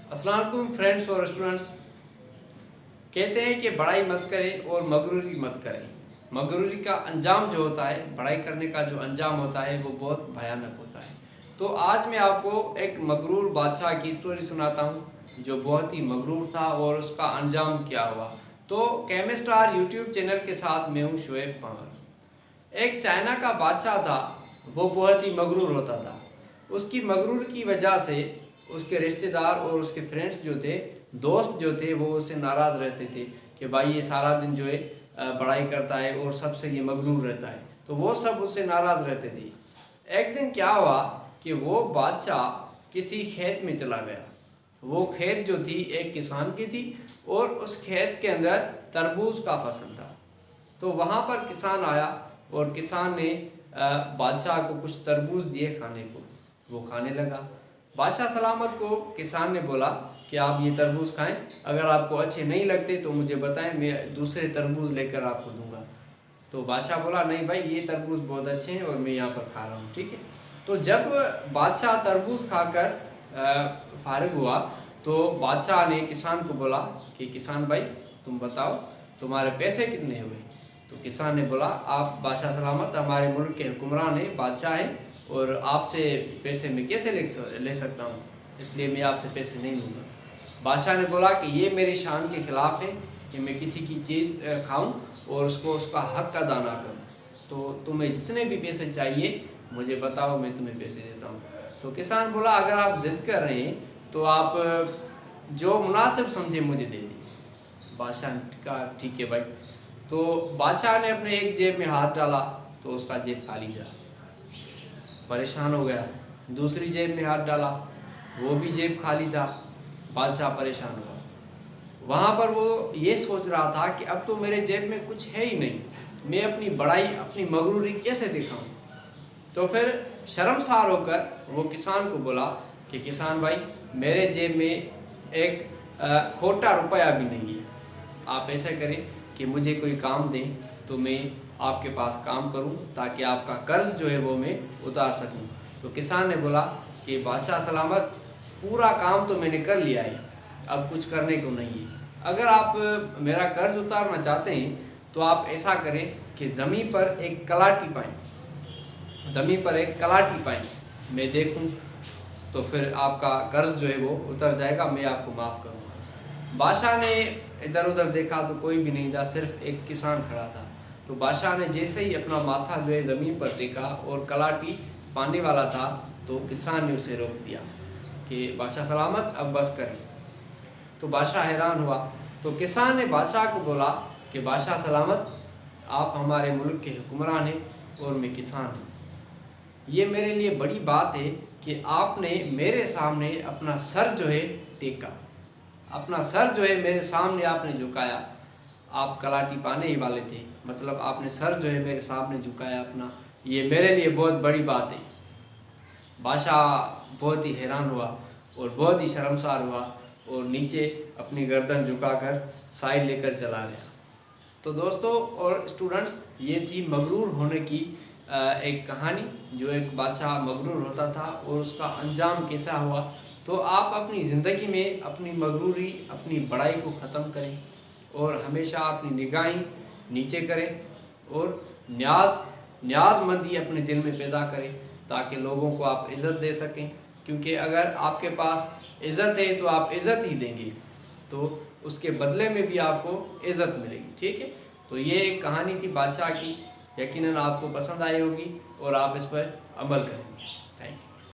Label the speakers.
Speaker 1: अस्सलाम वालेकुम फ्रेंड्स और स्टूडेंट्स। कहते हैं कि पढ़ाई मत करें और मगरूरी मत करें। मगरूरी का अंजाम जो होता है, पढ़ाई करने का जो अंजाम होता है वो बहुत भयानक होता है। तो आज मैं आपको एक मगरूर बादशाह की स्टोरी सुनाता हूँ जो बहुत ही मगरूर था और उसका अंजाम क्या हुआ। तो केमिस्टार यूट्यूब चैनल के साथ मैं हूँ शोएब पंवर। एक चाइना का बादशाह था, वो बहुत ही मगरूर होता था। उसकी मगरूर की वजह से उसके रिश्तेदार और उसके फ्रेंड्स जो थे, दोस्त जो थे, वो उससे नाराज़ रहते थे कि भाई ये सारा दिन जो है पढ़ाई करता है और सबसे ये मगरूर रहता है। तो वो सब उससे नाराज़ रहते थे। एक दिन क्या हुआ कि वो बादशाह किसी खेत में चला गया। वो खेत जो थी एक किसान की थी और उस खेत के अंदर तरबूज का फसल था। तो वहाँ पर किसान आया और किसान ने बादशाह को कुछ तरबूज दिए खाने को। वो खाने लगा। बादशाह सलामत को किसान ने बोला कि आप ये तरबूज खाएं, अगर आपको अच्छे नहीं लगते तो मुझे बताएं, मैं दूसरे तरबूज लेकर आपको दूंगा। तो बादशाह बोला नहीं भाई, ये तरबूज बहुत अच्छे हैं और मैं यहाँ पर खा रहा हूँ, ठीक है। तो जब बादशाह तरबूज खाकर फारिग हुआ तो बादशाह ने किसान को बोला कि किसान भाई तुम बताओ तुम्हारे पैसे कितने हुए। तो किसान ने बोला आप बादशाह सलामत हमारे मुल्क के हुक्मरान हैं, बादशाह हैं, और आपसे पैसे मैं कैसे ले सकता हूँ, इसलिए मैं आपसे पैसे नहीं लूँगा। बादशाह ने बोला कि ये मेरी शान के ख़िलाफ़ है कि मैं किसी की चीज़ खाऊं और उसका हक़ अदा ना करूँ। तो तुम्हें जितने भी पैसे चाहिए मुझे बताओ, मैं तुम्हें पैसे देता हूँ। तो किसान बोला अगर आप ज़िद कर रहे हैं तो आप जो मुनासिब समझे मुझे दे दीजिए। बादशाह ने कहा ठीक है भाई। तो बादशाह ने अपने एक जेब में हाथ डाला तो उसका जेब खाली था। परेशान हो गया। दूसरी जेब में हाथ डाला, वो भी जेब खाली था। बादशाह परेशान हुआ। वहाँ पर वो ये सोच रहा था कि अब तो मेरे जेब में कुछ है ही नहीं, मैं अपनी बड़ाई, अपनी मगरूरी कैसे दिखाऊं। तो फिर शर्मसार होकर वो किसान को बोला कि किसान भाई मेरे जेब में एक खोटा रुपया भी नहीं है। आप ऐसा करें कि मुझे कोई काम दें तो मैं आपके पास काम करूं ताकि आपका कर्ज जो है वो मैं उतार सकूं। तो किसान ने बोला कि बादशाह सलामत पूरा काम तो मैंने कर लिया है, अब कुछ करने को नहीं है। अगर आप मेरा कर्ज उतारना चाहते हैं तो आप ऐसा करें कि ज़मीन पर एक कलाटी पाएँ, ज़मीन पर एक कलाटी पाएँ, मैं देखूं तो फिर आपका कर्ज जो है वो उतर जाएगा, मैं आपको माफ़ करूँगा। बादशाह ने इधर उधर देखा तो कोई भी नहीं था, सिर्फ एक किसान खड़ा था। तो बादशाह ने जैसे ही अपना माथा जो है ज़मीन पर देखा और कलाटी पाने वाला था तो किसान ने उसे रोक दिया कि बादशाह सलामत अब बस करें। तो बादशाह हैरान हुआ। तो किसान ने बादशाह को बोला कि बादशाह सलामत आप हमारे मुल्क के हुक्मरान हैं और मैं किसान हूँ। ये मेरे लिए बड़ी बात है कि आपने मेरे सामने अपना सर जो है टेका, अपना सर जो है मेरे सामने आपने झुकाया। आप कलाटी पाने ही वाले थे, मतलब आपने सर जो है मेरे सामने झुकाया अपना, ये मेरे लिए बहुत बड़ी बात है। बादशाह बहुत ही हैरान हुआ और बहुत ही शर्मसार हुआ और नीचे अपनी गर्दन झुकाकर साइड लेकर चला गया। तो दोस्तों और स्टूडेंट्स, ये थी मगरूर होने की एक कहानी, जो एक बादशाह मगरूर होता था और उसका अंजाम कैसा हुआ। तो आप अपनी ज़िंदगी में अपनी मगरूरी, अपनी बड़ाई को ख़त्म करें और हमेशा अपनी निगाहें नीचे करें और न्याज़मंदी अपने दिल में पैदा करें ताकि लोगों को आप इज़्ज़त दे सकें। क्योंकि अगर आपके पास इज़्ज़त है तो आप इज़्ज़त ही देंगे, तो उसके बदले में भी आपको इज़्ज़त मिलेगी, ठीक है। तो ये एक कहानी थी बादशाह की, यकीनन आपको पसंद आई होगी और आप इस पर अमल करेंगे। Thank you.